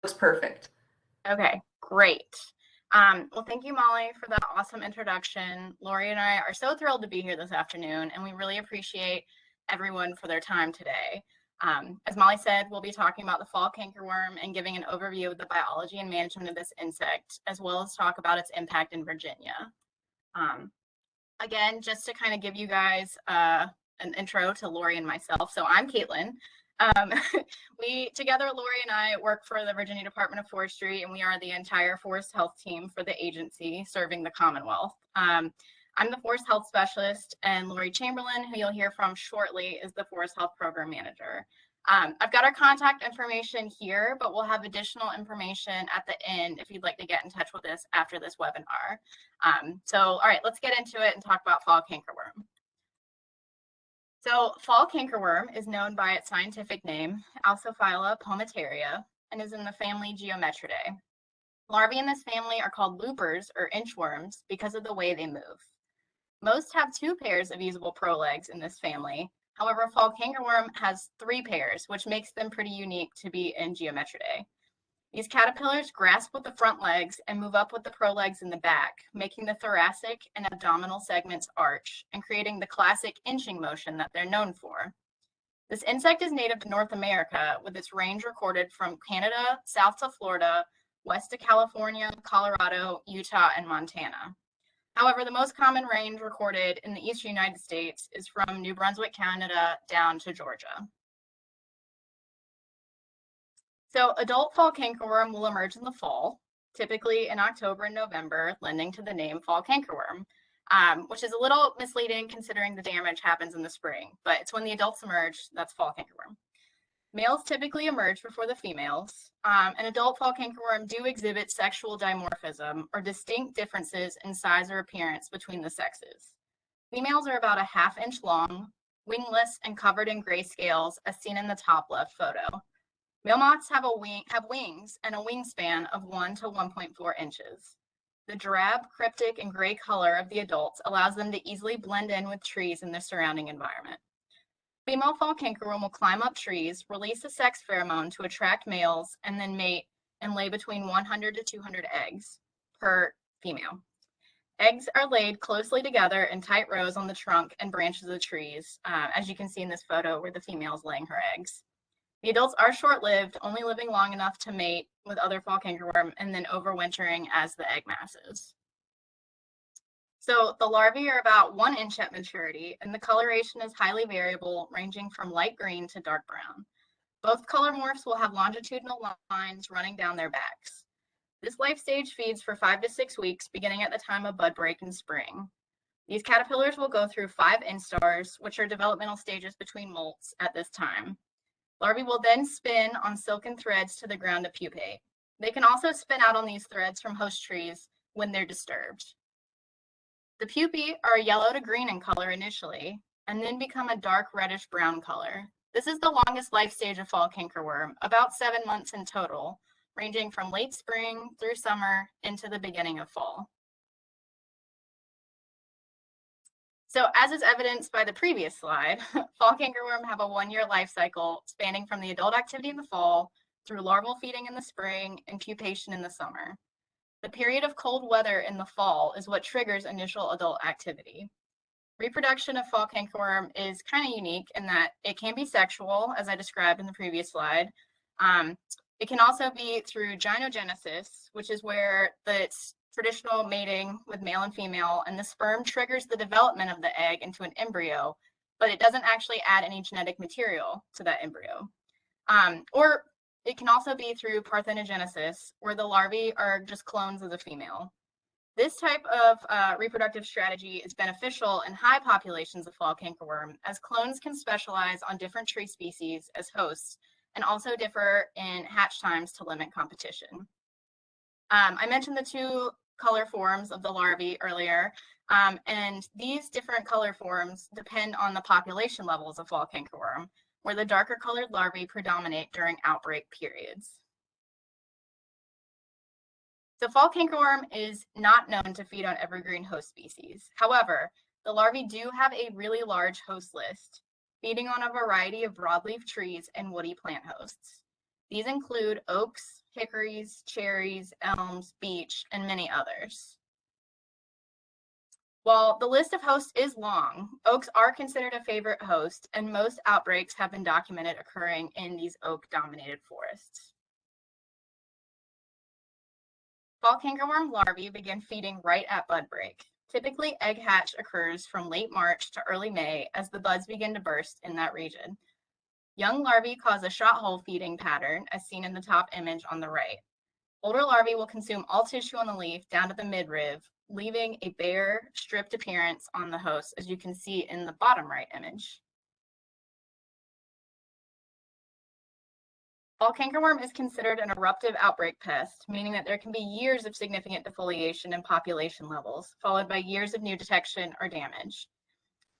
Looks perfect. Okay, great. Well, thank you, Molly, for that awesome introduction. Lori and I are so thrilled to be here this afternoon, and we really appreciate everyone for their time today. As Molly said, we'll be talking about the fall cankerworm and giving an overview of the biology and management of this insect, as well as talk about its impact in Virginia. Um, Again, just to kind of give you guys an intro to Lori and myself. So I'm Caitlin. Um, we together, Lori and I work for the Virginia Department of Forestry, and we are the entire forest health team for the agency serving the Commonwealth. I'm the forest health specialist, and Lori Chamberlin, who you'll hear from shortly, is the forest health program manager. I've got our contact information here, but we'll have additional information at the end if you'd like to get in touch with us after this webinar. All right, let's get into it and talk about fall cankerworm. So fall cankerworm is known by its scientific name, Alsophylla pomateria, and is in the family Geometridae. Larvae in this family are called loopers or inchworms because of the way they move. Most have 2 pairs of usable prolegs in this family. However, fall cankerworm has 3 pairs, which makes them pretty unique to be in Geometridae. These caterpillars grasp with the front legs and move up with the prolegs in the back, making the thoracic and abdominal segments arch and creating the classic inching motion that they're known for. This insect is native to North America, with its range recorded from Canada, south to Florida, west to California, Colorado, Utah, and Montana. However, the most common range recorded in the eastern United States is from New Brunswick, Canada, down to Georgia. So adult fall cankerworm will emerge in the fall, typically in October and November, lending to the name fall cankerworm, which is a little misleading considering the damage happens in the spring, but it's when the adults emerge, that's fall cankerworm. Males typically emerge before the females, and adult fall cankerworm do exhibit sexual dimorphism or distinct differences in size or appearance between the sexes. Females are about a ½ inch long, wingless, and covered in gray scales, as seen in the top left photo. Male moths have wings and a wingspan of 1 to 1.4 inches. The drab, cryptic, and gray color of the adults allows them to easily blend in with trees in their surrounding environment. Female fall cankerworm will climb up trees, release a sex pheromone to attract males, and then mate and lay between 100 to 200 eggs per female. Eggs are laid closely together in tight rows on the trunk and branches of the trees, as you can see in this photo where the female is laying her eggs. The adults are short-lived, only living long enough to mate with other fall cankerworm and then overwintering as the egg masses. So the larvae are about 1 inch at maturity, and the coloration is highly variable, ranging from light green to dark brown. Both color morphs will have longitudinal lines running down their backs. This life stage feeds for 5 to 6 weeks, beginning at the time of bud break in spring. These caterpillars will go through 5 instars, which are developmental stages between molts at this time. Larvae will then spin on silken threads to the ground to pupate. They can also spin out on these threads from host trees when they're disturbed. The pupae are yellow to green in color initially, and then become a dark reddish brown color. This is the longest life stage of fall cankerworm, about 7 months in total, ranging from late spring through summer into the beginning of fall. So as is evidenced by the previous slide, fall cankerworm have a 1-year life cycle spanning from the adult activity in the fall through larval feeding in the spring and pupation in the summer. The period of cold weather in the fall is what triggers initial adult activity. Reproduction of fall cankerworm is kind of unique in that it can be sexual, as I described in the previous slide. It can also be through gynogenesis, which is where it's traditional mating with male and female, and the sperm triggers the development of the egg into an embryo, but it doesn't actually add any genetic material to that embryo. Or it can also be through parthenogenesis, where the larvae are just clones of the female. This type of reproductive strategy is beneficial in high populations of fall cankerworm, as clones can specialize on different tree species as hosts and also differ in hatch times to limit competition. I mentioned the 2 color forms of the larvae earlier, and these different color forms depend on the population levels of fall cankerworm, where the darker colored larvae predominate during outbreak periods. So fall cankerworm is not known to feed on evergreen host species. However, the larvae do have a really large host list, feeding on a variety of broadleaf trees and woody plant hosts. These include oaks, hickories, cherries, elms, beech, and many others. While the list of hosts is long, oaks are considered a favorite host, and most outbreaks have been documented occurring in these oak-dominated forests. Fall cankerworm larvae begin feeding right at bud break. Typically, egg hatch occurs from late March to early May as the buds begin to burst in that region. Young larvae cause a shot hole feeding pattern, as seen in the top image on the right. Older larvae will consume all tissue on the leaf down to the midrib, leaving a bare, stripped appearance on the host, as you can see in the bottom right image. Fall cankerworm is considered an eruptive outbreak pest, meaning that there can be years of significant defoliation and population levels, followed by years of new detection or damage.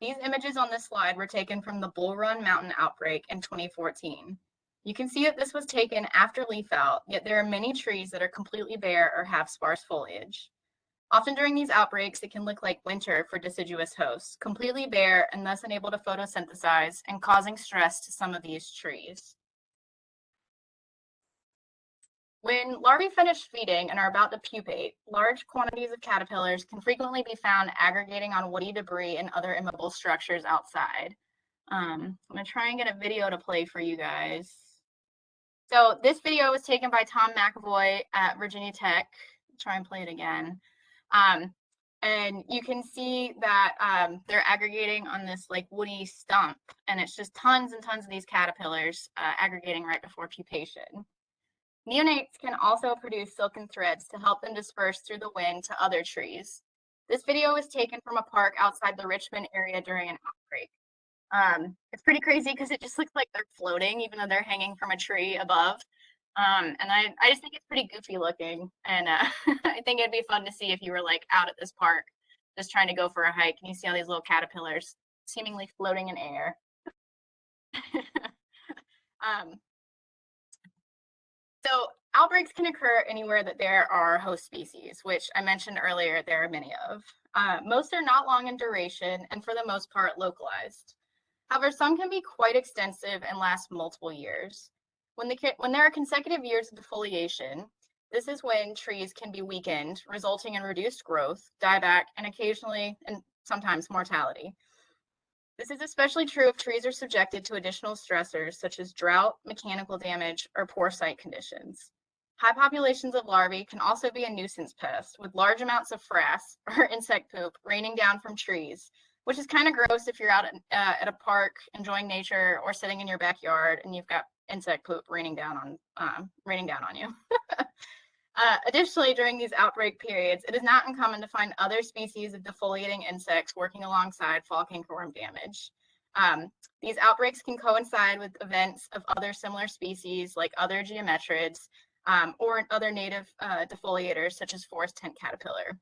These images on this slide were taken from the Bull Run Mountain outbreak in 2014. You can see that this was taken after leaf out, yet there are many trees that are completely bare or have sparse foliage. Often during these outbreaks, it can look like winter for deciduous hosts, completely bare and thus unable to photosynthesize and causing stress to some of these trees. When larvae finish feeding and are about to pupate, large quantities of caterpillars can frequently be found aggregating on woody debris and other immobile structures outside. I'm going to try and get a video to play for you guys. So this video was taken by Tom McAvoy at Virginia Tech. Try and play it again. And you can see that they're aggregating on this like woody stump, and it's just tons and tons of these caterpillars aggregating right before pupation. Neonates can also produce silken threads to help them disperse through the wind to other trees. This video was taken from a park outside the Richmond area during an outbreak. It's pretty crazy because it just looks like they're floating, even though they're hanging from a tree above. And I just think it's pretty goofy looking. And I think it'd be fun to see if you were like out at this park, just trying to go for a hike, and you see all these little caterpillars seemingly floating in air. So outbreaks can occur anywhere that there are host species, which I mentioned earlier there are many of. Most are not long in duration and for the most part localized. However, some can be quite extensive and last multiple years. When there are consecutive years of defoliation, this is when trees can be weakened, resulting in reduced growth, dieback, and occasionally and sometimes mortality. This is especially true if trees are subjected to additional stressors such as drought, mechanical damage, or poor site conditions. High populations of larvae can also be a nuisance pest, with large amounts of frass or insect poop raining down from trees, which is kind of gross if you're out at a park enjoying nature or sitting in your backyard and you've got insect poop raining down on you. Additionally, during these outbreak periods, it is not uncommon to find other species of defoliating insects working alongside fall cankerworm damage. These outbreaks can coincide with events of other similar species like other geometrids or other native defoliators such as forest tent caterpillar.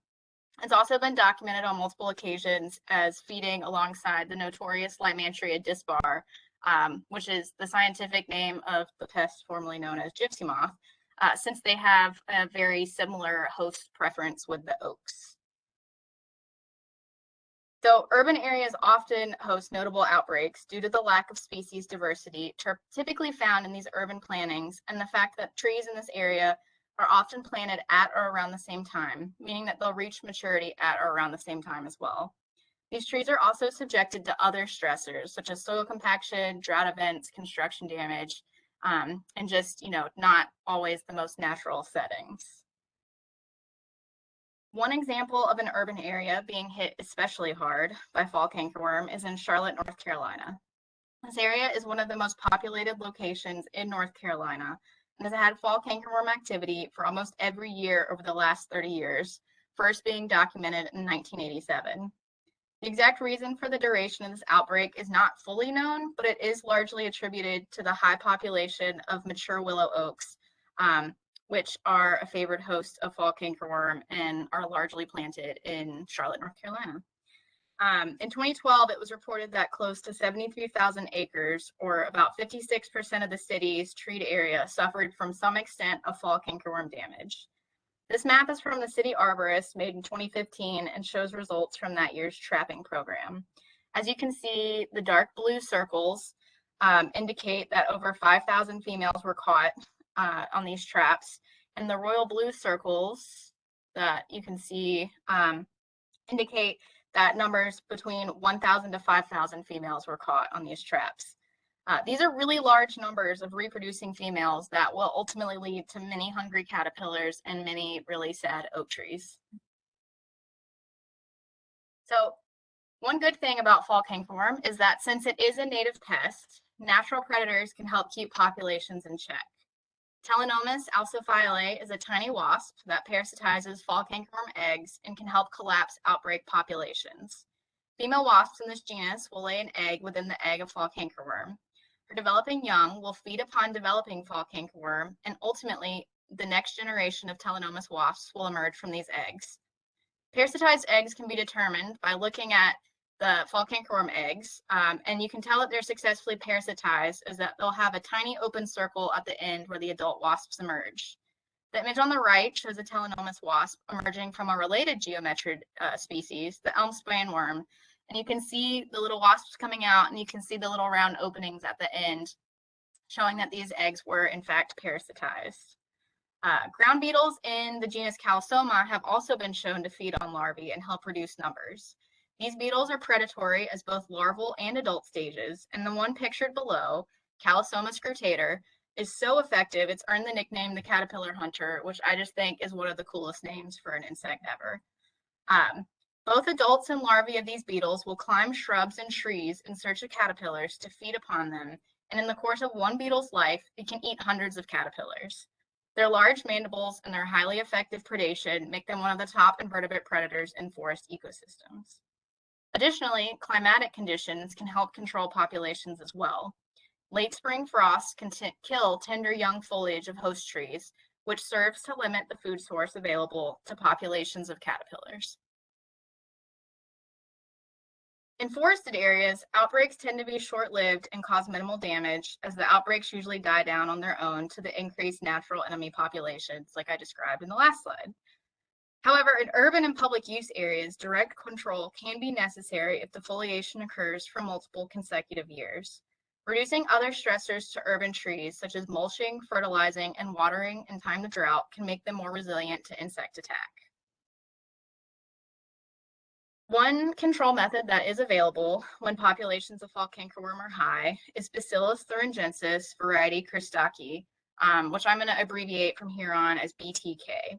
It's also been documented on multiple occasions as feeding alongside the notorious Lymantria dispar, which is the scientific name of the pest formerly known as gypsy moth, since they have a very similar host preference with the oaks. So urban areas often host notable outbreaks due to the lack of species diversity typically found in these urban plantings and the fact that trees in this area are often planted at or around the same time, meaning that they'll reach maturity at or around the same time as well. These trees are also subjected to other stressors such as soil compaction, drought events, construction damage, and just, not always the most natural settings. One example of an urban area being hit especially hard by fall cankerworm is in Charlotte, North Carolina. This area is one of the most populated locations in North Carolina and has had fall cankerworm activity for almost every year over the last 30 years, first being documented in 1987. The exact reason for the duration of this outbreak is not fully known, but it is largely attributed to the high population of mature willow oaks, which are a favored host of fall cankerworm and are largely planted in Charlotte, North Carolina. In 2012, it was reported that close to 73,000 acres, or about 56% of the city's treed area, suffered from some extent of fall cankerworm damage. This map is from the city arborist made in 2015 and shows results from that year's trapping program. As you can see, the dark blue circles indicate that over 5,000 females were caught on these traps. And the royal blue circles that you can see indicate that numbers between 1,000 to 5,000 females were caught on these traps. These are really large numbers of reproducing females that will ultimately lead to many hungry caterpillars and many really sad oak trees. So one good thing about fall cankerworm is that since it is a native pest, natural predators can help keep populations in check. Telenomus alciphyllae is a tiny wasp that parasitizes fall cankerworm eggs and can help collapse outbreak populations. Female wasps in this genus will lay an egg within the egg of fall cankerworm. Her developing young will feed upon developing fall cankerworm, and ultimately, the next generation of Telenomus wasps will emerge from these eggs. Parasitized eggs can be determined by looking at the fall cankerworm eggs, and you can tell that they're successfully parasitized is that they'll have a tiny open circle at the end where the adult wasps emerge. The image on the right shows a Telenomus wasp emerging from a related geometrid species, the elm spanworm. And you can see the little wasps coming out, and you can see the little round openings at the end, showing that these eggs were in fact parasitized. Ground beetles in the genus Calisoma have also been shown to feed on larvae and help reduce numbers. These beetles are predatory as both larval and adult stages, and the one pictured below, Calisoma scrutator, is so effective it's earned the nickname the caterpillar hunter, which I just think is one of the coolest names for an insect ever. Both adults and larvae of these beetles will climb shrubs and trees in search of caterpillars to feed upon them, and in the course of one beetle's life, it can eat hundreds of caterpillars. Their large mandibles and their highly effective predation make them one of the top invertebrate predators in forest ecosystems. Additionally, climatic conditions can help control populations as well. Late spring frosts can kill tender young foliage of host trees, which serves to limit the food source available to populations of caterpillars. In forested areas, outbreaks tend to be short-lived and cause minimal damage, as the outbreaks usually die down on their own to the increased natural enemy populations, like I described in the last slide. However, in urban and public use areas, direct control can be necessary if the foliation occurs for multiple consecutive years. Reducing other stressors to urban trees, such as mulching, fertilizing, and watering in time of drought, can make them more resilient to insect attack. One control method that is available when populations of fall cankerworm are high is Bacillus thuringiensis variety Christaki, which I'm going to abbreviate from here on as BTK.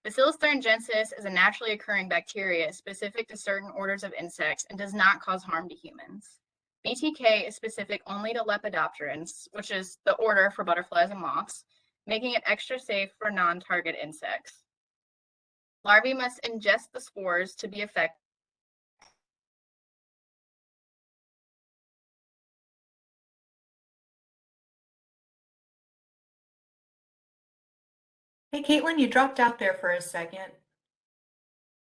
Bacillus thuringiensis is a naturally occurring bacteria specific to certain orders of insects and does not cause harm to humans. BTK is specific only to Lepidopterans, which is the order for butterflies and moths, making it extra safe for non-target insects. Larvae must ingest the spores to be effective. Hey, Caitlin, you dropped out there for a second.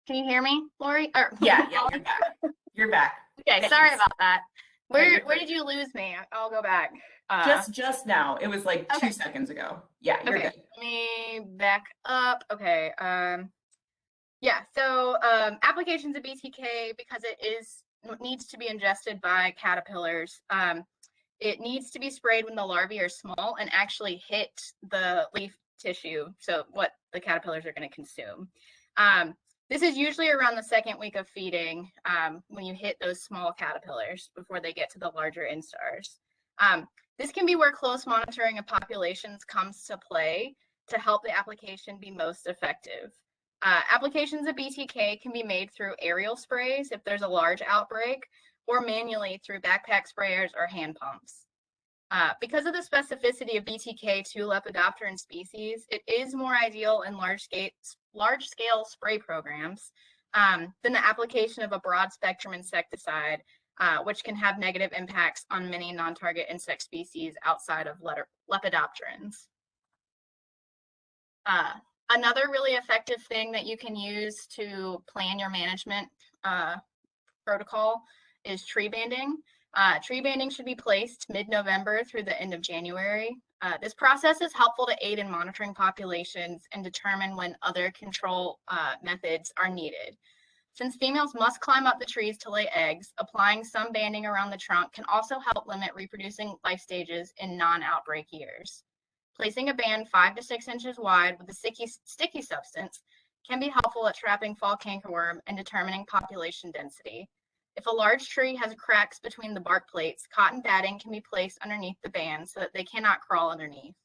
Can you hear me, Lori? Yeah, you're back. You're back. Okay, Thanks. sorry about that. Where did you lose me? I'll go back. Just now. It was like 2 seconds ago. Yeah, you're good. Let me back up. Okay. Yeah, so applications of BTK, because it needs to be ingested by caterpillars, it needs to be sprayed when the larvae are small and actually hit the leaf tissue, so what the caterpillars are going to consume. This is usually around the second week of feeding when you hit those small caterpillars before they get to the larger instars. This can be where close monitoring of populations comes to play to help the application be most effective. Applications of BTK can be made through aerial sprays if there's a large outbreak, or manually through backpack sprayers or hand pumps. Because of the specificity of BTK to Lepidopteran species, it is more ideal in large-scale spray programs than the application of a broad-spectrum insecticide, which can have negative impacts on many non-target insect species outside of Lepidopterans. Another really effective thing that you can use to plan your management protocol is tree banding. Tree banding should be placed mid-November through the end of January. This process is helpful to aid in monitoring populations and determine when other control methods are needed. Since females must climb up the trees to lay eggs, applying some banding around the trunk can also help limit reproducing life stages in non-outbreak years. Placing a band 5 to 6 inches wide with a sticky substance can be helpful at trapping fall cankerworm and determining population density. If a large tree has cracks between the bark plates, cotton batting can be placed underneath the band so that they cannot crawl underneath.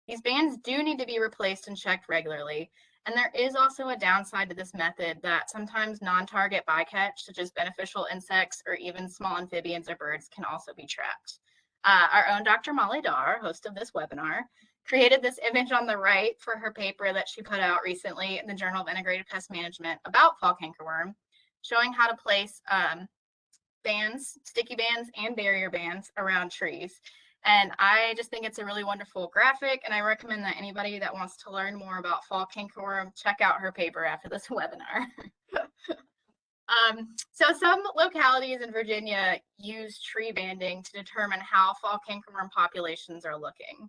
These bands do need to be replaced and checked regularly, and there is also a downside to this method that sometimes non-target bycatch, such as beneficial insects or even small amphibians or birds, can also be trapped. Our own Dr. Molly Dar, host of this webinar, created this image on the right for her paper that she put out recently in the Journal of Integrated Pest Management about fall cankerworm, showing how to place bands, sticky bands, and barrier bands around trees. And I just think it's a really wonderful graphic, and I recommend that anybody that wants to learn more about fall cankerworm check out her paper after this webinar. So some localities in Virginia use tree banding to determine how fall cankerworm populations are looking.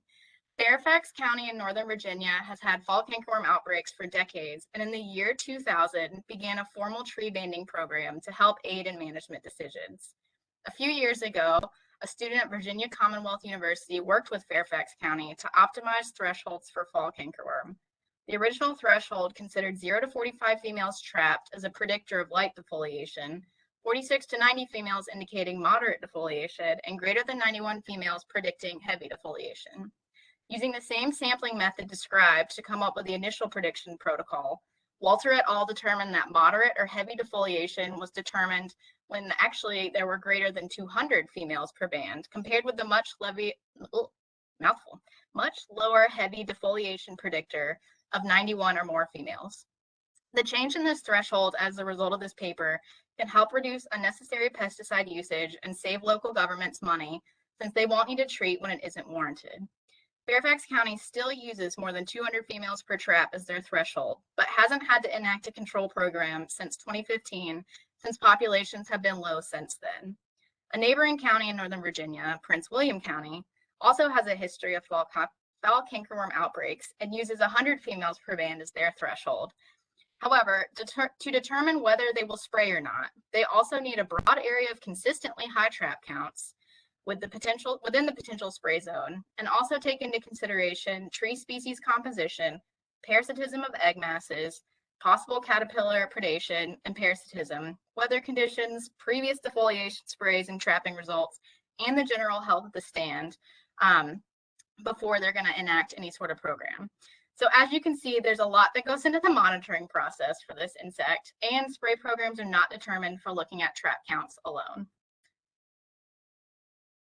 Fairfax County in Northern Virginia has had fall cankerworm outbreaks for decades, and in the year 2000 began a formal tree banding program to help aid in management decisions. A few years ago, a student at Virginia Commonwealth University worked with Fairfax County to optimize thresholds for fall cankerworm. The original threshold considered 0 to 45 females trapped as a predictor of light defoliation, 46 to 90 females indicating moderate defoliation, and greater than 91 females predicting heavy defoliation. Using the same sampling method described to come up with the initial prediction protocol, Walter et al. Determined that moderate or heavy defoliation was determined when actually there were greater than 200 females per band, compared with the much lower heavy defoliation predictor of 91 or more females. The change in this threshold as a result of this paper can help reduce unnecessary pesticide usage and save local governments money, since they won't need to treat when it isn't warranted. Fairfax County still uses more than 200 females per trap as their threshold, but hasn't had to enact a control program since 2015, since populations have been low since then. A neighboring county in Northern Virginia, Prince William County, also has a history of fall cankerworm outbreaks and uses 100 females per band as their threshold. However, to determine whether they will spray or not, they also need a broad area of consistently high trap counts within the potential spray zone, and also take into consideration tree species composition, parasitism of egg masses, possible caterpillar predation and parasitism, weather conditions, previous defoliation sprays and trapping results, and the general health of the stand before they're going to enact any sort of program. So as you can see, there's a lot that goes into the monitoring process for this insect, and spray programs are not determined for looking at trap counts alone.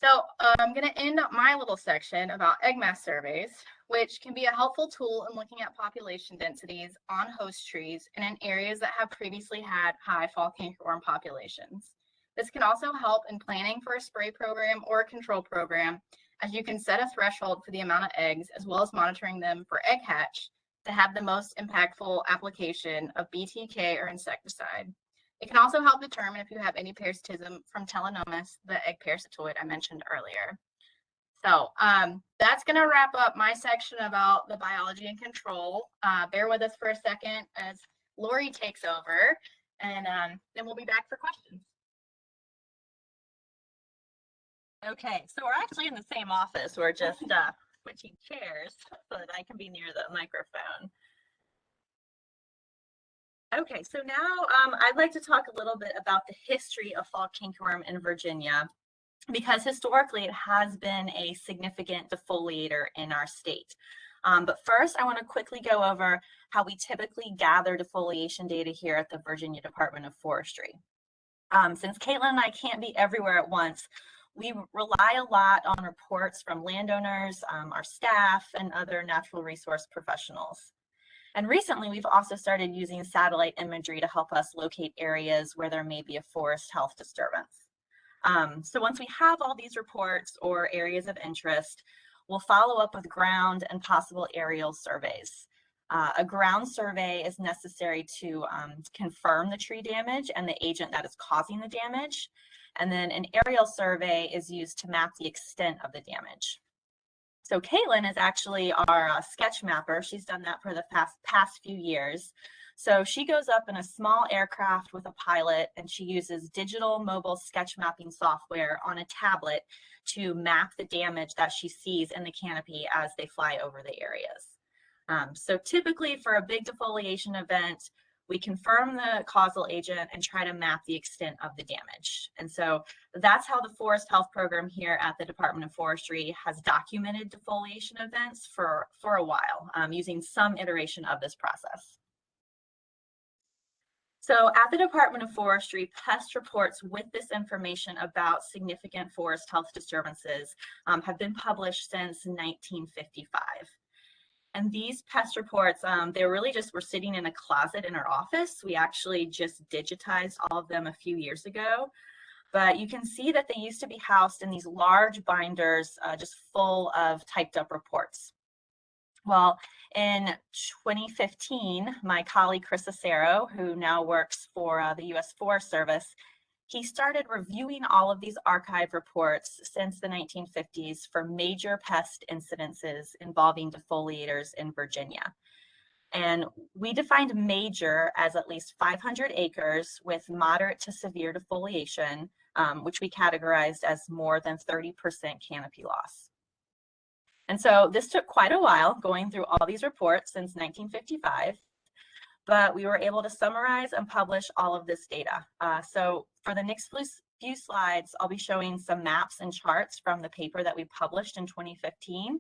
So I'm going to end up my little section about egg mass surveys, which can be a helpful tool in looking at population densities on host trees and in areas that have previously had high fall cankerworm populations. This can also help in planning for a spray program or a control program, as you can set a threshold for the amount of eggs as well as monitoring them for egg hatch to have the most impactful application of BTK or insecticide. It can also help determine if you have any parasitism from Telenomus, the egg parasitoid I mentioned earlier. So that's going to wrap up my section about the biology and control. Bear with us for a second as Lori takes over, and then we'll be back for questions. Okay, so we're actually in the same office. We're just switching chairs so that I can be near the microphone. Okay, so now I'd like to talk a little bit about the history of fall cankerworm in Virginia, because historically it has been a significant defoliator in our state. But first, I want to quickly go over how we typically gather defoliation data here at the Virginia Department of Forestry. Since Caitlin and I can't be everywhere at once, we rely a lot on reports from landowners, our staff, and other natural resource professionals. And recently, we've also started using satellite imagery to help us locate areas where there may be a forest health disturbance. So once we have all these reports or areas of interest, we'll follow up with ground and possible aerial surveys. A ground survey is necessary to confirm the tree damage and the agent that is causing the damage. And then an aerial survey is used to map the extent of the damage. So Caitlin is actually our sketch mapper. She's done that for the past few years. So she goes up in a small aircraft with a pilot, and she uses digital mobile sketch mapping software on a tablet to map the damage that she sees in the canopy as they fly over the areas. So typically for a big defoliation event, we confirm the causal agent and try to map the extent of the damage. And so that's how the Forest Health Program here at the Department of Forestry has documented defoliation events for a while, using some iteration of this process. So at the Department of Forestry, pest reports with this information about significant forest health disturbances have been published since 1955. And these pest reports, they really just were sitting in a closet in our office. We actually just digitized all of them a few years ago. But you can see that they used to be housed in these large binders just full of typed up reports. Well, in 2015, my colleague Chris Acero, who now works for the U.S. Forest Service, he started reviewing all of these archive reports since the 1950s for major pest incidences involving defoliators in Virginia. And we defined major as at least 500 acres with moderate to severe defoliation, which we categorized as more than 30% canopy loss. And so this took quite a while going through all these reports since 1955. But we were able to summarize and publish all of this data. So for the next few slides, I'll be showing some maps and charts from the paper that we published in 2015,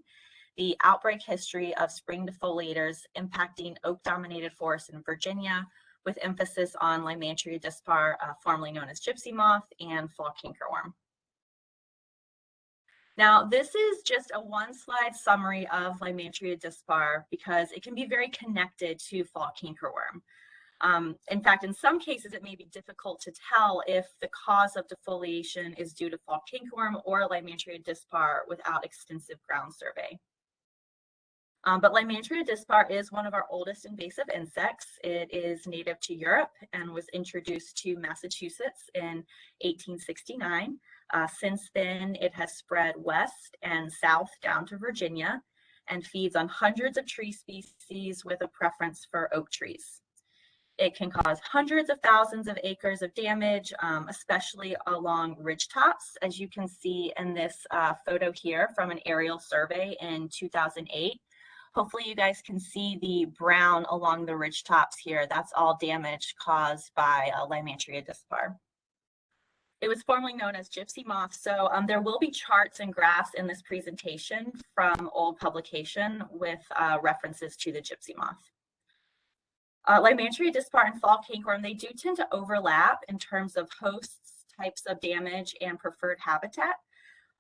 the outbreak history of spring defoliators impacting oak-dominated forests in Virginia, with emphasis on Lymantria dispar, formerly known as gypsy moth, and fall cankerworm. Now, this is just a one-slide summary of Lymantria dispar because it can be very connected to fall cankerworm. In fact, in some cases, it may be difficult to tell if the cause of defoliation is due to fall cankerworm or Lymantria dispar without extensive ground survey. But Lymantria dispar is one of our oldest invasive insects. It is native to Europe and was introduced to Massachusetts in 1869. Since then, it has spread west and south down to Virginia and feeds on hundreds of tree species with a preference for oak trees. It can cause hundreds of thousands of acres of damage, especially along ridgetops, as you can see in this photo here from an aerial survey in 2008. Hopefully you guys can see the brown along the ridgetops here. That's all damage caused by Lymantria dispar. It was formerly known as gypsy moth, so there will be charts and graphs in this presentation from old publication with references to the gypsy moth. Lymantria dispar and fall cankerworm, they do tend to overlap in terms of hosts, types of damage, and preferred habitat.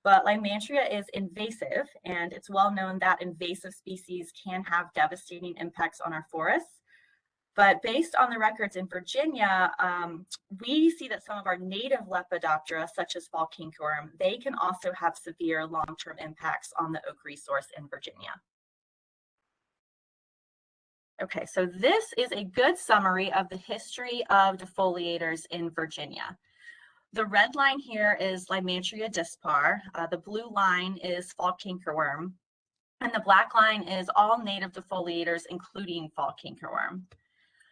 But Lymantria is invasive, and it's well known that invasive species can have devastating impacts on our forests. But based on the records in Virginia, we see that some of our native Lepidoptera, such as fall cankerworm, they can also have severe long-term impacts on the oak resource in Virginia. Okay, so this is a good summary of the history of defoliators in Virginia. The red line here is Lymantria dispar, the blue line is fall cankerworm, and the black line is all native defoliators, including fall cankerworm.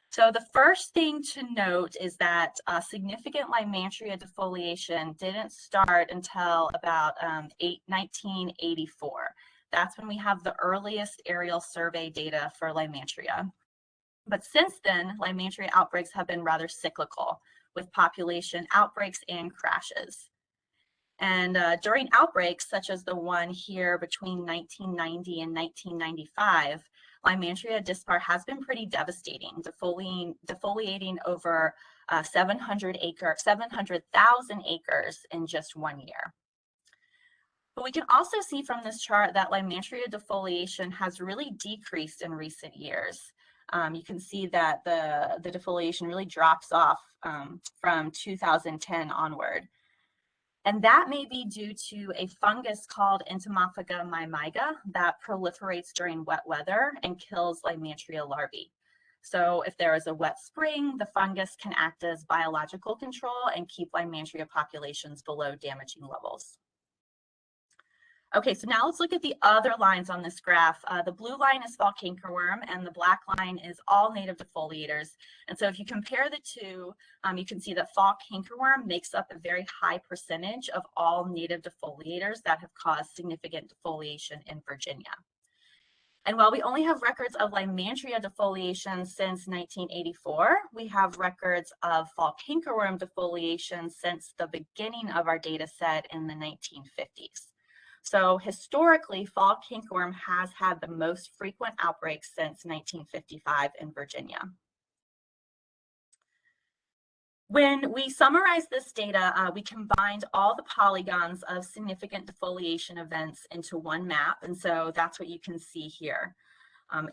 So the first thing to note is that significant Lymantria defoliation didn't start until about 1984. That's when we have the earliest aerial survey data for Lymantria. But since then, Lymantria outbreaks have been rather cyclical, with population outbreaks and crashes. And during outbreaks, such as the one here between 1990 and 1995, Lymantria dispar has been pretty devastating, defoliating over 700,000 acres in just 1 year. But we can also see from this chart that Lymantria defoliation has really decreased in recent years. You can see that the defoliation really drops off from 2010 onward. And that may be due to a fungus called Entomophaga myrmiga that proliferates during wet weather and kills Lymantria larvae. So if there is a wet spring, the fungus can act as biological control and keep Lymantria populations below damaging levels. Okay, so now let's look at the other lines on this graph. The blue line is fall cankerworm and the black line is all native defoliators. And so if you compare the two, you can see that fall cankerworm makes up a very high percentage of all native defoliators that have caused significant defoliation in Virginia. And while we only have records of Lymantria defoliation since 1984, we have records of fall cankerworm defoliation since the beginning of our data set in the 1950s. So historically, fall cankerworm has had the most frequent outbreaks since 1955 in Virginia. When we summarized this data, we combined all the polygons of significant defoliation events into one map, and so that's what you can see here.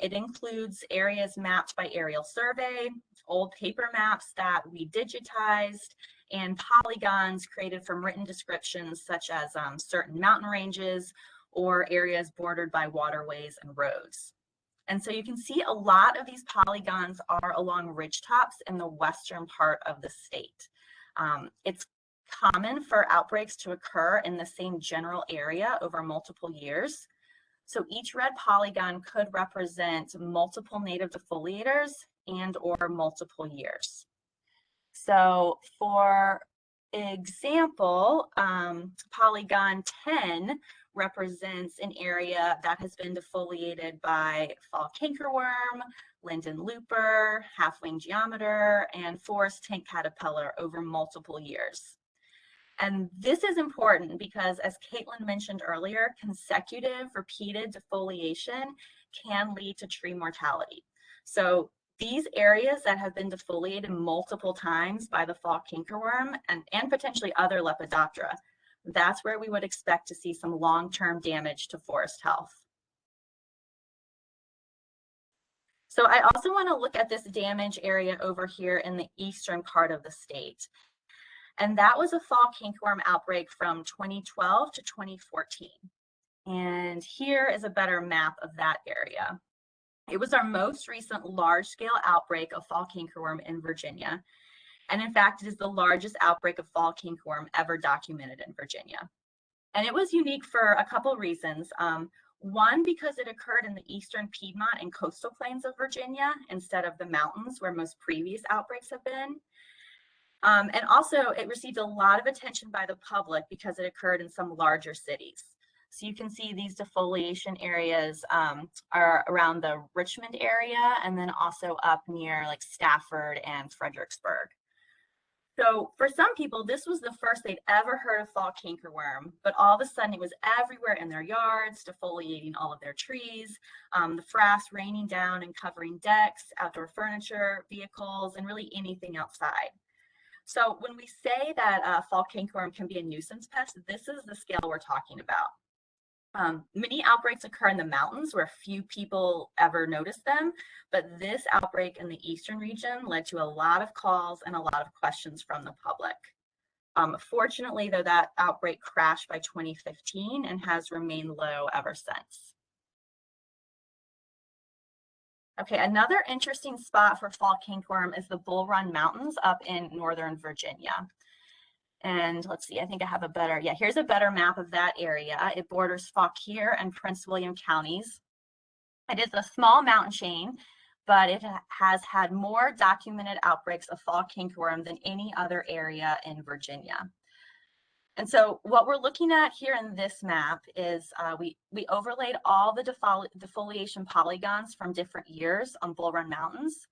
It includes areas mapped by aerial survey, old paper maps that we digitized, and polygons created from written descriptions such as certain mountain ranges or areas bordered by waterways and roads. And so you can see a lot of these polygons are along ridgetops in the western part of the state. It's common for outbreaks to occur in the same general area over multiple years. So each red polygon could represent multiple native defoliators and or multiple years. So for example, polygon 10 represents an area that has been defoliated by fall cankerworm, linden looper, half-wing geometer, and forest tank caterpillar over multiple years. And this is important because, as Caitlin mentioned earlier, consecutive repeated defoliation can lead to tree mortality. So these areas that have been defoliated multiple times by the fall cankerworm and potentially other Lepidoptera, that's where we would expect to see some long-term damage to forest health. So I also want to look at this damage area over here in the eastern part of the state. And that was a fall cankerworm outbreak from 2012 to 2014. And here is a better map of that area. It was our most recent large-scale outbreak of fall cankerworm in Virginia. And in fact, it is the largest outbreak of fall cankerworm ever documented in Virginia. And it was unique for a couple reasons. One, because it occurred in the eastern Piedmont and coastal plains of Virginia instead of the mountains where most previous outbreaks have been. And also, it received a lot of attention by the public because it occurred in some larger cities. So you can see these defoliation areas are around the Richmond area and then also up near like Stafford and Fredericksburg. So for some people, this was the first they'd ever heard of fall cankerworm, but all of a sudden it was everywhere in their yards, defoliating all of their trees, the frass raining down and covering decks, outdoor furniture, vehicles, and really anything outside. So when we say that fall cankerworm can be a nuisance pest, this is the scale we're talking about. Many outbreaks occur in the mountains where few people ever notice them, but this outbreak in the eastern region led to a lot of calls and a lot of questions from the public. Fortunately, though, that outbreak crashed by 2015 and has remained low ever since. Okay, another interesting spot for fall cankerworm is the Bull Run Mountains up in northern Virginia. And let's see, I think I have a better, yeah, here's a better map of that area. It borders Fauquier and Prince William counties. It is a small mountain chain, but it has had more documented outbreaks of fall cankerworm than any other area in Virginia. And so what we're looking at here in this map is we overlaid all the defoliation polygons from different years on Bull Run Mountains.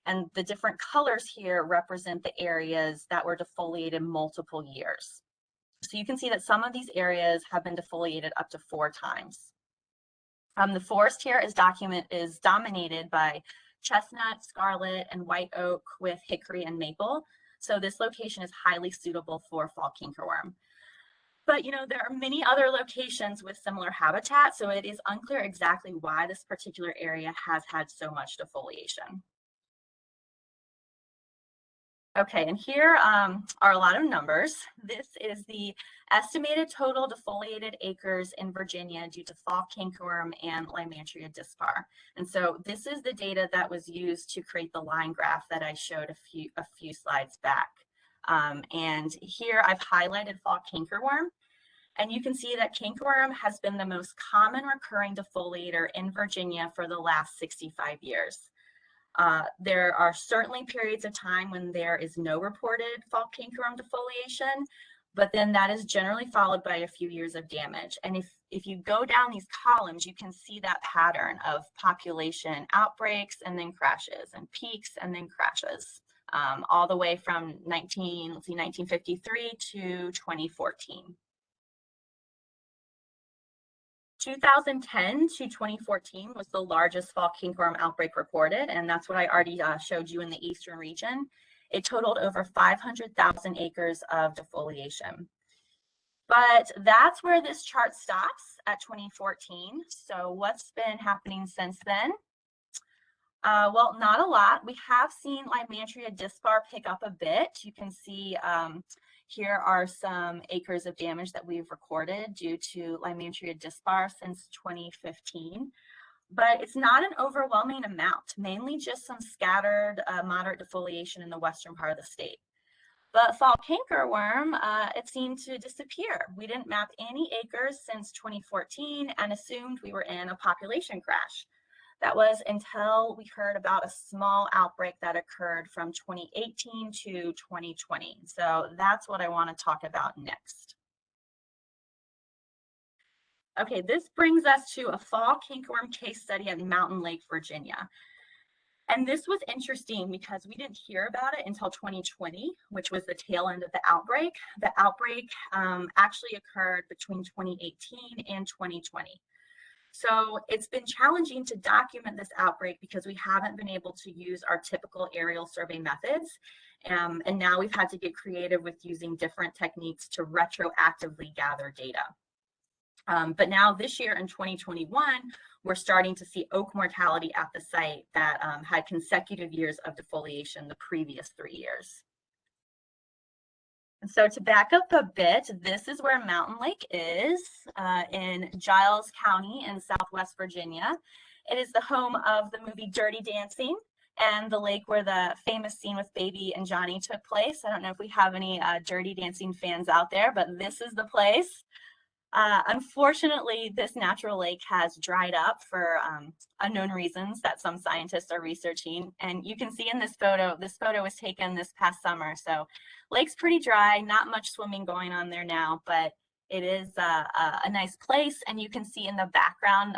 And the different colors here represent the areas that were defoliated multiple years. So you can see that some of these areas have been defoliated up to 4 times. The forest here is dominated by chestnut, scarlet, and white oak with hickory and maple. So this location is highly suitable for fall cankerworm. But, you know, there are many other locations with similar habitat, so it is unclear exactly why this particular area has had so much defoliation. Okay, and here are a lot of numbers. This is the estimated total defoliated acres in Virginia due to fall cankerworm and Lymantria dispar. And so this is the data that was used to create the line graph that I showed a few slides back. And here I've highlighted fall cankerworm. And you can see that cankerworm has been the most common recurring defoliator in Virginia for the last 65 years. There are certainly periods of time when there is no reported fall cankerworm defoliation, but then that is generally followed by a few years of damage. And if you go down these columns, you can see that pattern of population outbreaks and then crashes, and peaks and then crashes, all the way from 1953 to 2014. 2010 to 2014 was the largest fall cankerworm outbreak reported, and that's what I already showed you in the eastern region. It totaled over 500,000 acres of defoliation. But that's where this chart stops at 2014. So what's been happening since then? Well, not a lot. We have seen Lymantria dispar pick up a bit. You can see here are some acres of damage that we've recorded due to Lymantria dispar since 2015. But it's not an overwhelming amount, mainly just some scattered moderate defoliation in the western part of the state. But fall cankerworm, it seemed to disappear. We didn't map any acres since 2014 and assumed we were in a population crash. That was until we heard about a small outbreak that occurred from 2018 to 2020. So that's what I want to talk about next. Okay, this brings us to a fall cankerworm case study at Mountain Lake, Virginia. And this was interesting because we didn't hear about it until 2020, which was the tail end of the outbreak. The outbreak actually occurred between 2018 and 2020. So it's been challenging to document this outbreak because we haven't been able to use our typical aerial survey methods. And now we've had to get creative with using different techniques to retroactively gather data. But now this year in 2021, we're starting to see oak mortality at the site that had consecutive years of defoliation the previous 3 years. And so to back up a bit, this is where Mountain Lake is in Giles County in Southwest Virginia. It is the home of the movie Dirty Dancing and the lake where the famous scene with Baby and Johnny took place. I don't know if we have any Dirty Dancing fans out there, but this is the place. Unfortunately, this natural lake has dried up for unknown reasons that some scientists are researching. And you can see in this photo was taken this past summer. So lake's pretty dry, not much swimming going on there now, but it is a nice place. And you can see in the background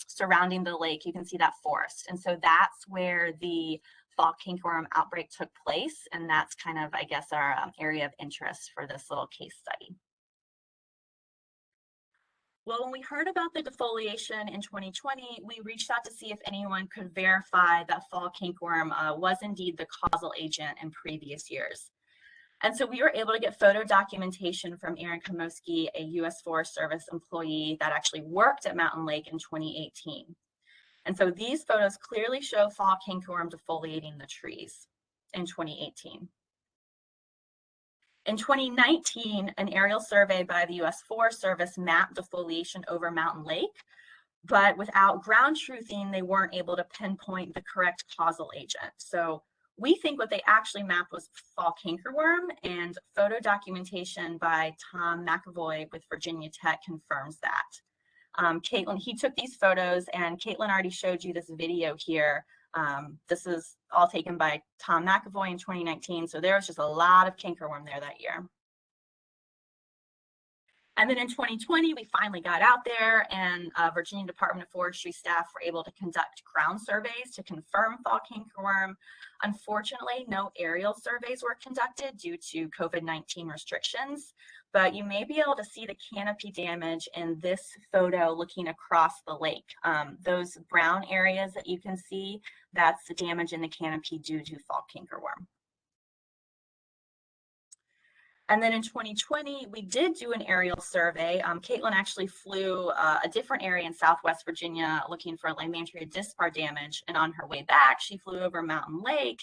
surrounding the lake, you can see that forest. And so that's where the fall cankerworm outbreak took place. And that's kind of, I guess, our area of interest for this little case study. Well, when we heard about the defoliation in 2020, we reached out to see if anyone could verify that fall cankerworm was indeed the causal agent in previous years. And so we were able to get photo documentation from Aaron Komoski, a U.S. Forest Service employee that actually worked at Mountain Lake in 2018. And so these photos clearly show fall cankerworm defoliating the trees in 2018. In 2019, an aerial survey by the U.S. Forest Service mapped defoliation over Mountain Lake, but without ground truthing, they weren't able to pinpoint the correct causal agent. So we think what they actually mapped was fall cankerworm, and photo documentation by Tom McAvoy with Virginia Tech confirms that. Caitlin, he took these photos, and Caitlin already showed you this video here. This is all taken by Tom McAvoy in 2019. So there was just a lot of cankerworm there that year. And then in 2020, we finally got out there, and Virginia Department of Forestry staff were able to conduct ground surveys to confirm fall cankerworm. Unfortunately, no aerial surveys were conducted due to COVID-19 restrictions, but you may be able to see the canopy damage in this photo looking across the lake. Those brown areas that you can see, that's the damage in the canopy due to fall cankerworm. And then in 2020, we did do an aerial survey. Caitlin actually flew a different area in Southwest Virginia looking for Lymantria dispar damage. And on her way back, she flew over Mountain Lake.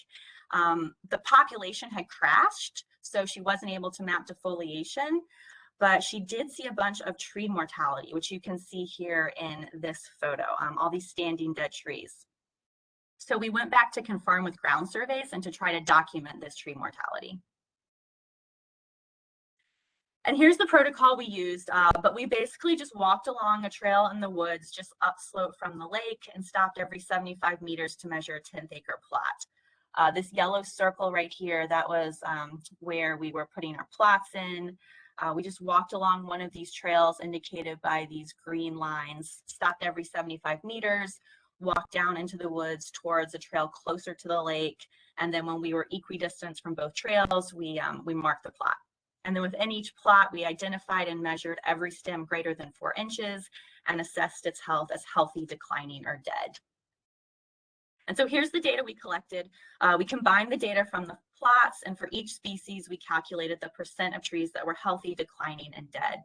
The population had crashed, so she wasn't able to map defoliation, but she did see a bunch of tree mortality, which you can see here in this photo, all these standing dead trees. So we went back to confirm with ground surveys and to try to document this tree mortality. And here's the protocol we used, but we basically just walked along a trail in the woods, just upslope from the lake, and stopped every 75 meters to measure a 10th acre plot. This yellow circle right here, that was where we were putting our plots in. We just walked along one of these trails indicated by these green lines, stopped every 75 meters, walked down into the woods towards a trail closer to the lake. And then when we were equidistant from both trails, we marked the plot. And then within each plot, we identified and measured every stem greater than 4 inches and assessed its health as healthy, declining, or dead. And so here's the data we collected. We combined the data from the plots, and for each species, we calculated the percent of trees that were healthy, declining, and dead.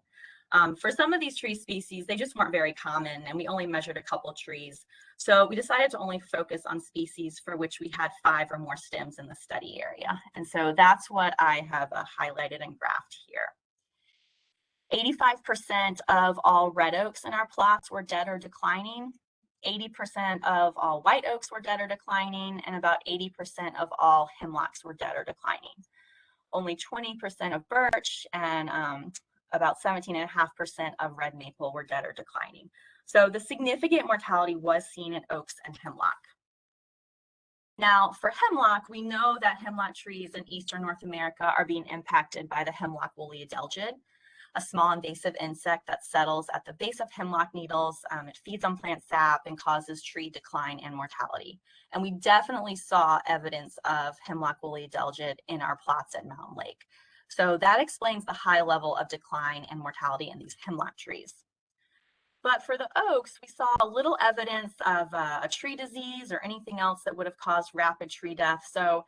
For some of these tree species, they just weren't very common, and we only measured a couple trees. So we decided to only focus on species for which we had 5 or more stems in the study area. And so that's what I have highlighted and graphed here. 85% of all red oaks in our plots were dead or declining. 80% of all white oaks were dead or declining, and about 80% of all hemlocks were dead or declining. Only 20% of birch and about 17.5% of red maple were dead or declining. So the significant mortality was seen in oaks and hemlock. Now, for hemlock, we know that hemlock trees in eastern North America are being impacted by the hemlock woolly adelgid, a small invasive insect that settles at the base of hemlock needles. It feeds on plant sap and causes tree decline and mortality. And we definitely saw evidence of hemlock woolly adelgid in our plots at Mountain Lake. So that explains the high level of decline and mortality in these hemlock trees. But for the oaks, we saw little evidence of a tree disease or anything else that would have caused rapid tree death. So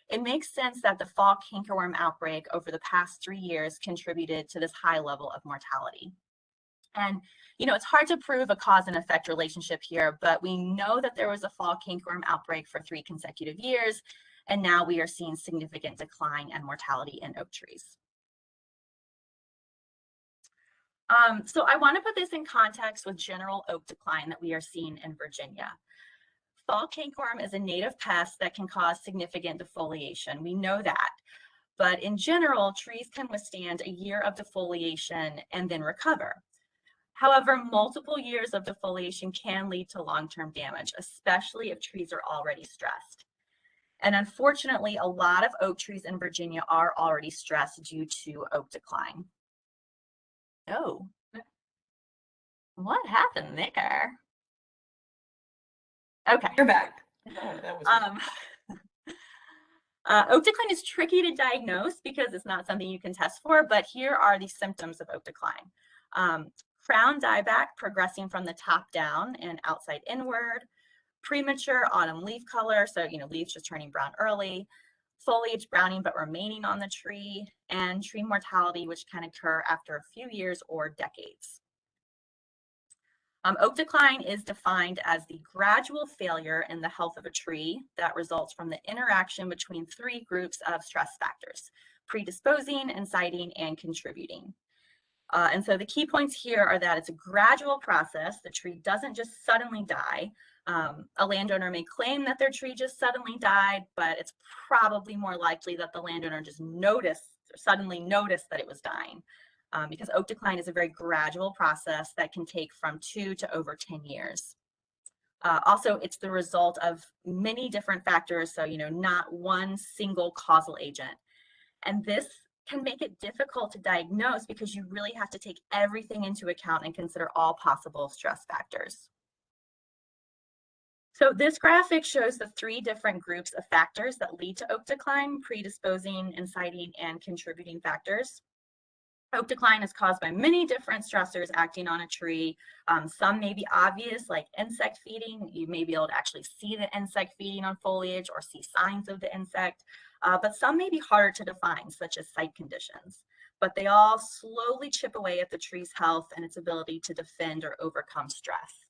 it makes sense that the fall cankerworm outbreak over the past 3 years contributed to this high level of mortality. And, you know, it's hard to prove a cause and effect relationship here, but we know that there was a fall cankerworm outbreak for 3 consecutive years, and now we are seeing significant decline and mortality in oak trees. So I want to put this in context with general oak decline that we are seeing in Virginia. Fall cankerworm is a native pest that can cause significant defoliation. We know that. But in general, trees can withstand a year of defoliation and then recover. However, multiple years of defoliation can lead to long-term damage, especially if trees are already stressed. And unfortunately, a lot of oak trees in Virginia are already stressed due to oak decline. Oh, what happened there? Okay. You're back. Oh, that was oak decline is tricky to diagnose because it's not something you can test for, but here are the symptoms of oak decline. Crown dieback progressing from the top down and outside inward, premature autumn leaf color, so leaves just turning brown early, foliage browning but remaining on the tree, and tree mortality, which can occur after a few years or decades. Oak decline is defined as the gradual failure in the health of a tree that results from the interaction between 3 groups of stress factors: predisposing, inciting, and contributing. And so the key points here are that it's a gradual process. The tree doesn't just suddenly die. A landowner may claim that their tree just suddenly died, but it's probably more likely that the landowner just suddenly noticed that it was dying. Because oak decline is a very gradual process that can take from 2 to over 10 years. Also, it's the result of many different factors, so not one single causal agent. And this can make it difficult to diagnose because you really have to take everything into account and consider all possible stress factors. So this graphic shows the 3 different groups of factors that lead to oak decline: predisposing, inciting, and contributing factors. Oak decline is caused by many different stressors acting on a tree. Some may be obvious, like insect feeding. You may be able to actually see the insect feeding on foliage or see signs of the insect, but some may be harder to define, such as site conditions. But they all slowly chip away at the tree's health and its ability to defend or overcome stress.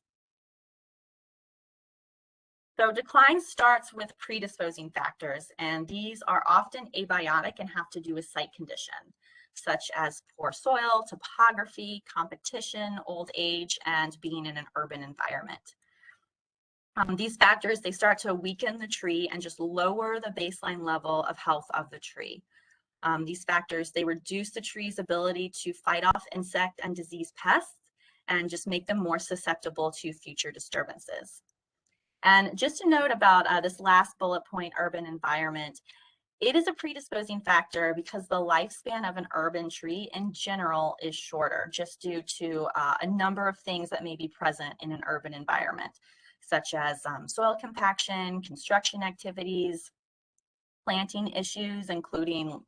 So decline starts with predisposing factors, and these are often abiotic and have to do with site condition, such as poor soil, topography, competition, old age, and being in an urban environment. These factors, they start to weaken the tree and just lower the baseline level of health of the tree. These factors, they reduce the tree's ability to fight off insect and disease pests and just make them more susceptible to future disturbances. And just a note about this last bullet point, urban environment, it is a predisposing factor because the lifespan of an urban tree in general is shorter, just due to a number of things that may be present in an urban environment, such as soil compaction, construction activities, planting issues, including,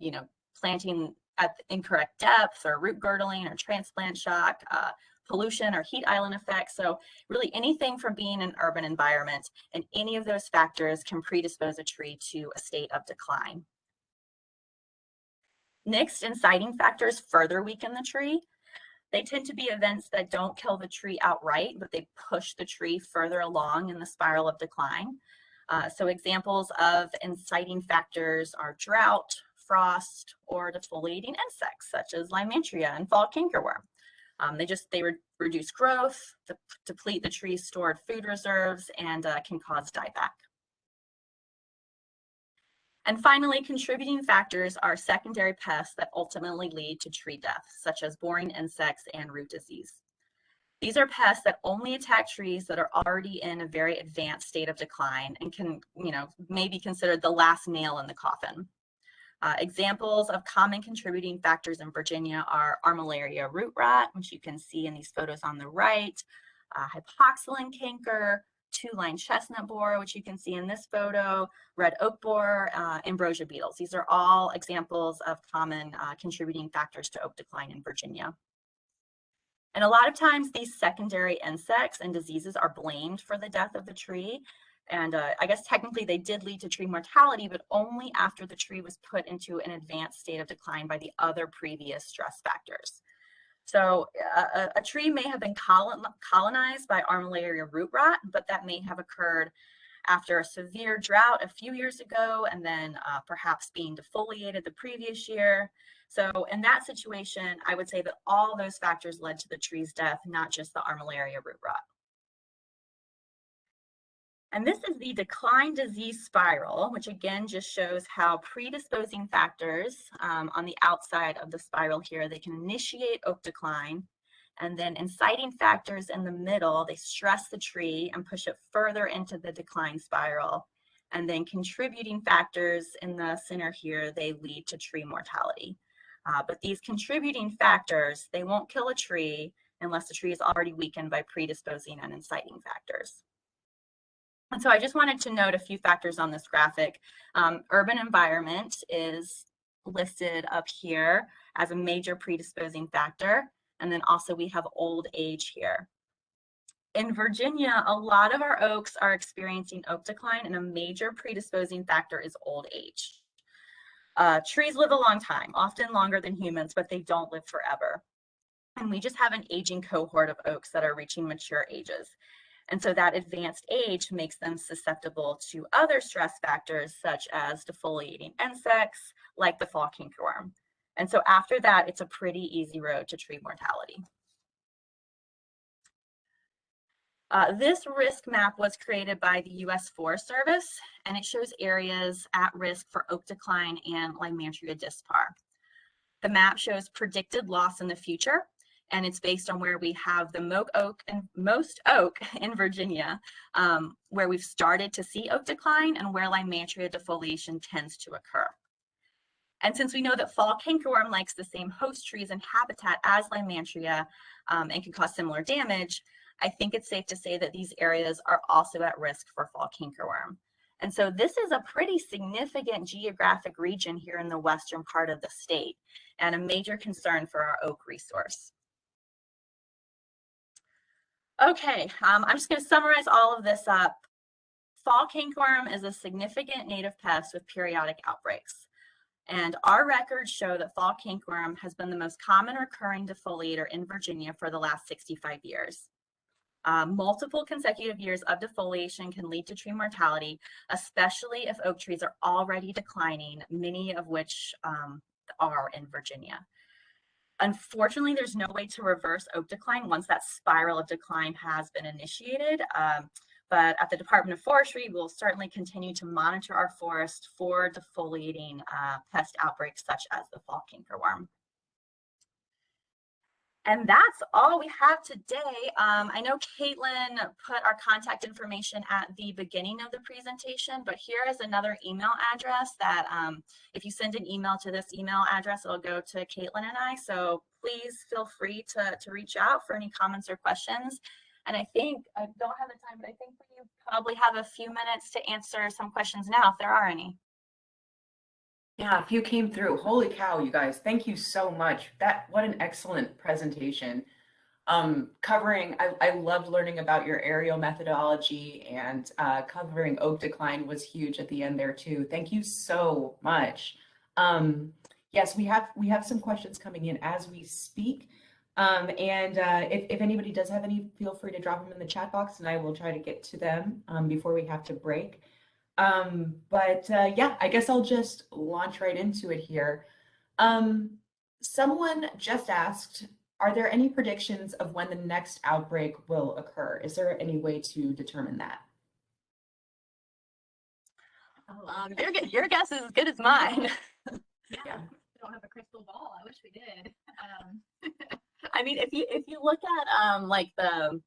planting at incorrect depth or root girdling or transplant shock, pollution or heat island effects. So really anything from being in an urban environment, and any of those factors can predispose a tree to a state of decline. Next, inciting factors further weaken the tree. They tend to be events that don't kill the tree outright, but they push the tree further along in the spiral of decline. So examples of inciting factors are drought, frost, or defoliating insects such as Lymantria and fall cankerworm. They reduce growth, deplete the tree's stored food reserves, and can cause dieback. And finally, contributing factors are secondary pests that ultimately lead to tree death, such as boring insects and root disease. These are pests that only attack trees that are already in a very advanced state of decline and can, may be considered the last nail in the coffin. Examples of common contributing factors in Virginia are armillaria root rot, which you can see in these photos on the right, hypoxylin canker, two-line chestnut borer, which you can see in this photo, red oak borer, ambrosia beetles. These are all examples of common contributing factors to oak decline in Virginia. And a lot of times these secondary insects and diseases are blamed for the death of the tree. And I guess technically they did lead to tree mortality, but only after the tree was put into an advanced state of decline by the other previous stress factors. So a tree may have been colonized by armillaria root rot, but that may have occurred after a severe drought a few years ago, and then perhaps being defoliated the previous year. So in that situation, I would say that all those factors led to the tree's death, not just the armillaria root rot. And this is the decline disease spiral, which again just shows how predisposing factors on the outside of the spiral here, they can initiate oak decline, and then inciting factors in the middle, they stress the tree and push it further into the decline spiral. And then contributing factors in the center here, they lead to tree mortality. But these contributing factors, they won't kill a tree unless the tree is already weakened by predisposing and inciting factors. And so I just wanted to note a few factors on this graphic. Urban environment is listed up here as a major predisposing factor. And then also we have old age here. In Virginia, a lot of our oaks are experiencing oak decline, and a major predisposing factor is old age. Trees live a long time, often longer than humans, but they don't live forever. And we just have an aging cohort of oaks that are reaching mature ages. And so that advanced age makes them susceptible to other stress factors, such as defoliating insects, like the fall cankerworm. And so after that, it's a pretty easy road to tree mortality. This risk map was created by the U.S. Forest Service, and it shows areas at risk for oak decline and Lymantria dispar. The map shows predicted loss in the future, and it's based on where we have the most oak in Virginia, where we've started to see oak decline and where Lymantria defoliation tends to occur. And since we know that fall cankerworm likes the same host trees and habitat as Lymantria and can cause similar damage, I think it's safe to say that these areas are also at risk for fall cankerworm. And so this is a pretty significant geographic region here in the western part of the state, and a major concern for our oak resource. Okay, I'm just going to summarize all of this up. Fall cankerworm is a significant native pest with periodic outbreaks. And our records show that fall cankerworm has been the most common recurring defoliator in Virginia for the last 65 years. Multiple consecutive years of defoliation can lead to tree mortality, especially if oak trees are already declining, many of which are in Virginia. Unfortunately, there's no way to reverse oak decline once that spiral of decline has been initiated. But at the Department of Forestry, we'll certainly continue to monitor our forest for defoliating pest outbreaks such as the fall cankerworm. And that's all we have today. I know Caitlin put our contact information at the beginning of the presentation, but here is another email address that if you send an email to this email address, it'll go to Caitlin and I. So please feel free to reach out for any comments or questions. And I think, I don't have the time, but I think we probably have a few minutes to answer some questions now, if there are any. Yeah, a few came through. Holy cow, you guys. Thank you so much. What an excellent presentation. I loved learning about your aerial methodology, and covering oak decline was huge at the end there too. Thank you so much. Yes, we have some questions coming in as we speak. If anybody does have any, feel free to drop them in the chat box and I will try to get to them before we have to break. Yeah, I guess I'll just launch right into it here. Someone just asked, are there any predictions of when the next outbreak will occur? Is there any way to determine that? Your guess is as good as mine. Yeah. We don't have a crystal ball. I wish we did. I mean, if you look at like the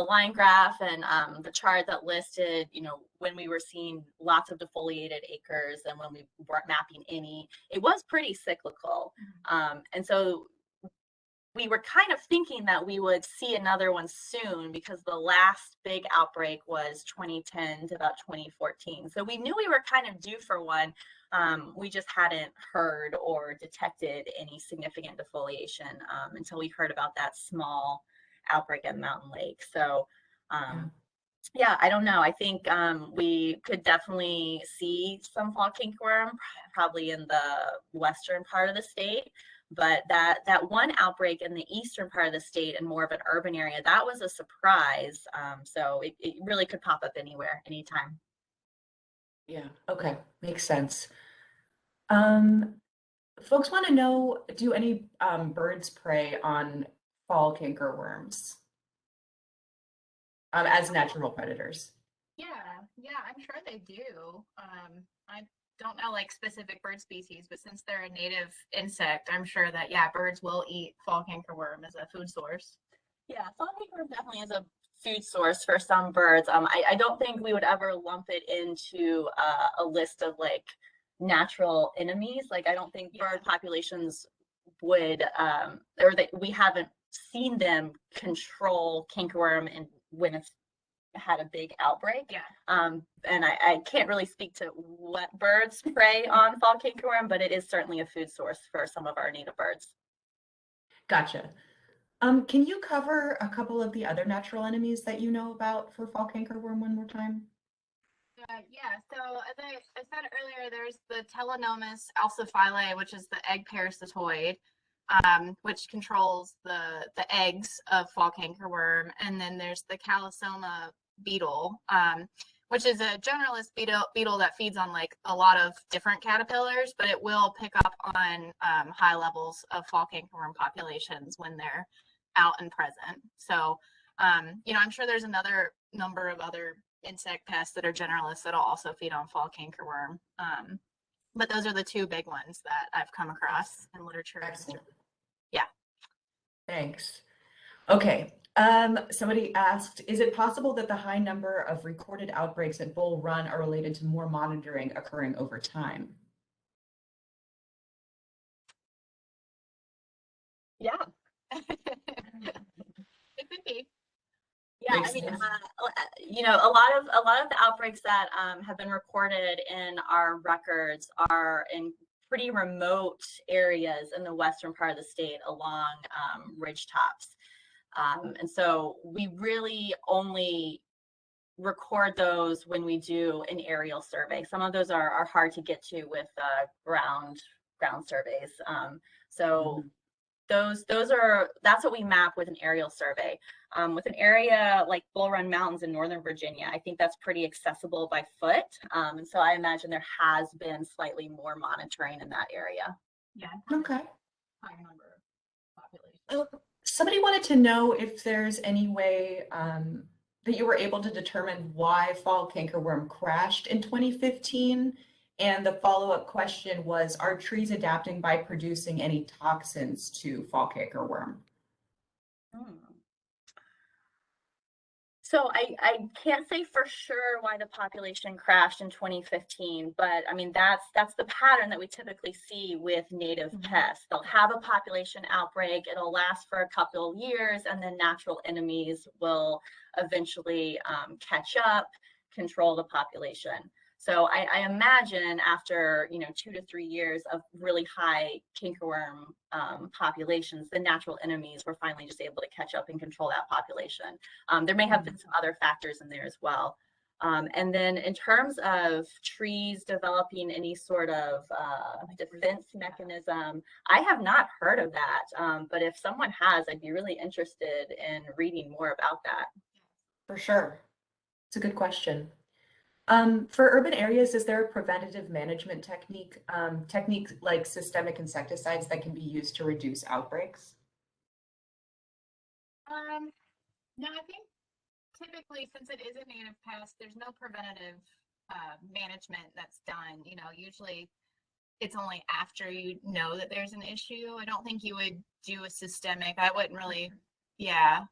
line graph and the chart that listed, you know, when we were seeing lots of defoliated acres and when we weren't mapping any, it was pretty cyclical. And so we were kind of thinking that we would see another one soon because the last big outbreak was 2010 to about 2014. So we knew we were kind of due for one. We just hadn't heard or detected any significant defoliation until we heard about that small outbreak at Mountain Lake. So yeah, I don't know. I think we could definitely see some fall cankerworm probably in the western part of the state, but that one outbreak in the eastern part of the state and more of an urban area, that was a surprise. So it really could pop up anywhere, anytime. Yeah, okay, makes sense. Folks want to know, do any birds prey on fall cankerworms as natural predators? Yeah, I'm sure they do. I don't know like specific bird species, but since they're a native insect, I'm sure that, yeah, birds will eat fall cankerworm as a food source. Yeah, fall cankerworm definitely is a food source for some birds. I don't think we would ever lump it into a list of like natural enemies. Like, I don't think bird populations would, we haven't seen them control cankerworm and when it's had a big outbreak. Yeah. And I can't really speak to what birds prey on fall cankerworm, but it is certainly a food source for some of our native birds. Gotcha. Can you cover a couple of the other natural enemies that you know about for fall cankerworm one more time? Yeah, so as I said earlier, there's the Telenomus alciphyllae, which is the egg parasitoid, which controls the eggs of fall cankerworm. And then there's the Calisoma beetle, which is a generalist beetle that feeds on like a lot of different caterpillars, but it will pick up on high levels of fall cankerworm populations when they're out and present. So, you know, I'm sure there's another number of other insect pests that are generalists that'll also feed on fall cankerworm. But those are the two big ones that I've come across in literature. Excellent. Yeah. Thanks. Okay. Somebody asked, is it possible that the high number of recorded outbreaks at Bull Run are related to more monitoring occurring over time? Yeah. It could be. Yeah, I mean, you know, a lot of the outbreaks that have been recorded in our records are in pretty remote areas in the western part of the state along ridge tops. And so we really only record those when we do an aerial survey. Some of those are hard to get to with ground surveys. That's what we map with an aerial survey. With an area like Bull Run Mountains in Northern Virginia, I think that's pretty accessible by foot. And so I imagine there has been slightly more monitoring in that area. Yeah. Okay. High number of population. Somebody wanted to know if there's any way that you were able to determine why fall cankerworm crashed in 2015? And the follow-up question was, are trees adapting by producing any toxins to fall cankerworm? Hmm. So I can't say for sure why the population crashed in 2015, but I mean that's the pattern that we typically see with native pests. They'll have a population outbreak, it'll last for a couple of years, and then natural enemies will eventually catch up, control the population. So I imagine after 2 to 3 years of really high cankerworm populations, the natural enemies were finally just able to catch up and control that population. There may have been some other factors in there as well. And then in terms of trees developing any sort of defense mechanism, I have not heard of that. But if someone has, I'd be really interested in reading more about that. For sure. It's a good question. For urban areas, is there a preventative management technique like systemic insecticides that can be used to reduce outbreaks? No, I think typically, since it is a native pest, there's no preventative management that's done. Usually it's only after you know that there's an issue. I don't think you would do a systemic. I wouldn't really, yeah.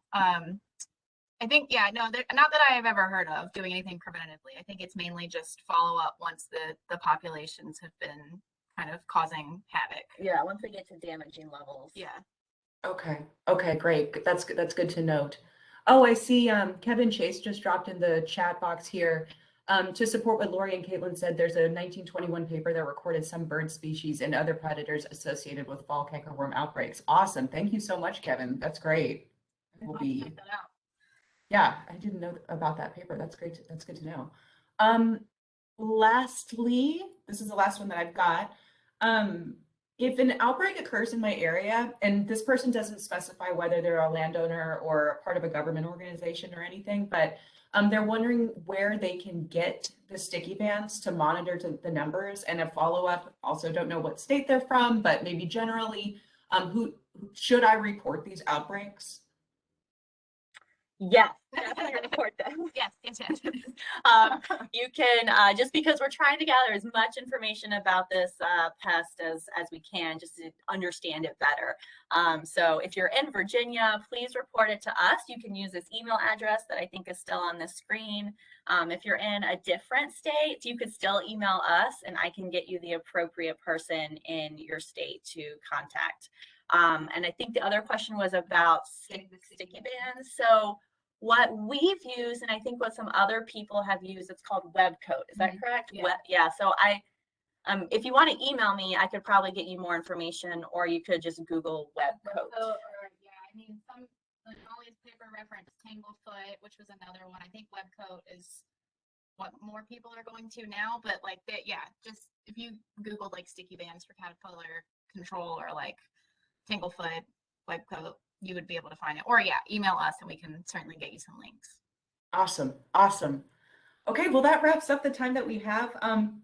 I think, yeah, no, not that I have ever heard of doing anything preventatively. I think it's mainly just follow up once the populations have been kind of causing havoc. Yeah, once they get to damaging levels. Yeah. Okay. Okay, great. That's good to note. Oh, I see Kevin Chase just dropped in the chat box here. To support what Lori and Caitlin said, there's a 1921 paper that recorded some bird species and other predators associated with fall cankerworm outbreaks. Awesome. Thank you so much, Kevin. That's great. We'll be Check that out. Yeah, I didn't know about that paper. That's great. That's good to know. Lastly, this is the last one that I've got. If an outbreak occurs in my area, and this person doesn't specify whether they're a landowner or part of a government organization or anything, but they're wondering where they can get the sticky bands to monitor the numbers, and a follow-up. Also don't know what state they're from, but maybe generally, who should I report these outbreaks? Yes, definitely report them. Yes. You can, just because we're trying to gather as much information about this pest as we can, just to understand it better. So if you're in Virginia, please report it to us. You can use this email address that I think is still on the screen. If you're in a different state, you could still email us and I can get you the appropriate person in your state to contact. And I think the other question was about sticky bands. So what we've used, and I think what some other people have used, it's called web coat. Is that correct? Yeah. Yeah. So if you want to email me, I could probably get you more information, or you could just Google web coat. Yeah, I mean, Molly's paper referenced Tanglefoot, which was another one. I think web coat is what more people are going to now, but like that, yeah, just if you Googled like sticky bands for caterpillar control or like Tanglefoot, web coat, you would be able to find it. Or yeah, email us and we can certainly get you some links. Awesome. Awesome. Okay, well, that wraps up the time that we have.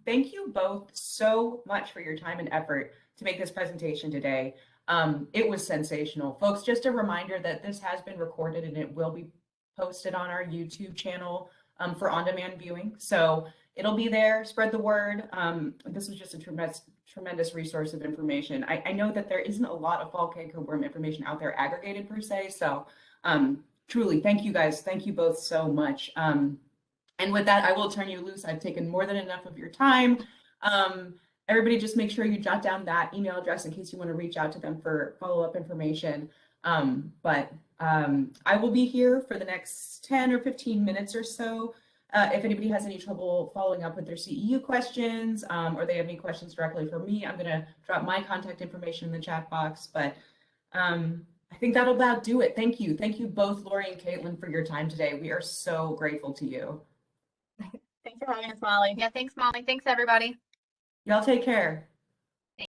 Thank you both so much for your time and effort to make this presentation today. It was sensational. Folks, just a reminder that this has been recorded and it will be posted on our YouTube channel for on-demand viewing. So it'll be there, spread the word. This was just a tremendous resource of information. I know that there isn't a lot of fall cankerworm information out there aggregated per se. So truly, thank you guys. Thank you both so much. And with that, I will turn you loose. I've taken more than enough of your time. Everybody just make sure you jot down that email address in case you want to reach out to them for follow-up information. But I will be here for the next 10 or 15 minutes or so. If anybody has any trouble following up with their CEU questions or they have any questions directly for me, I'm going to drop my contact information in the chat box. But I think that'll about do it. Thank you. Thank you both, Lori and Caitlin, for your time today. We are so grateful to you. Thanks for having us, Molly. Yeah, thanks, Molly. Thanks, everybody. Y'all take care.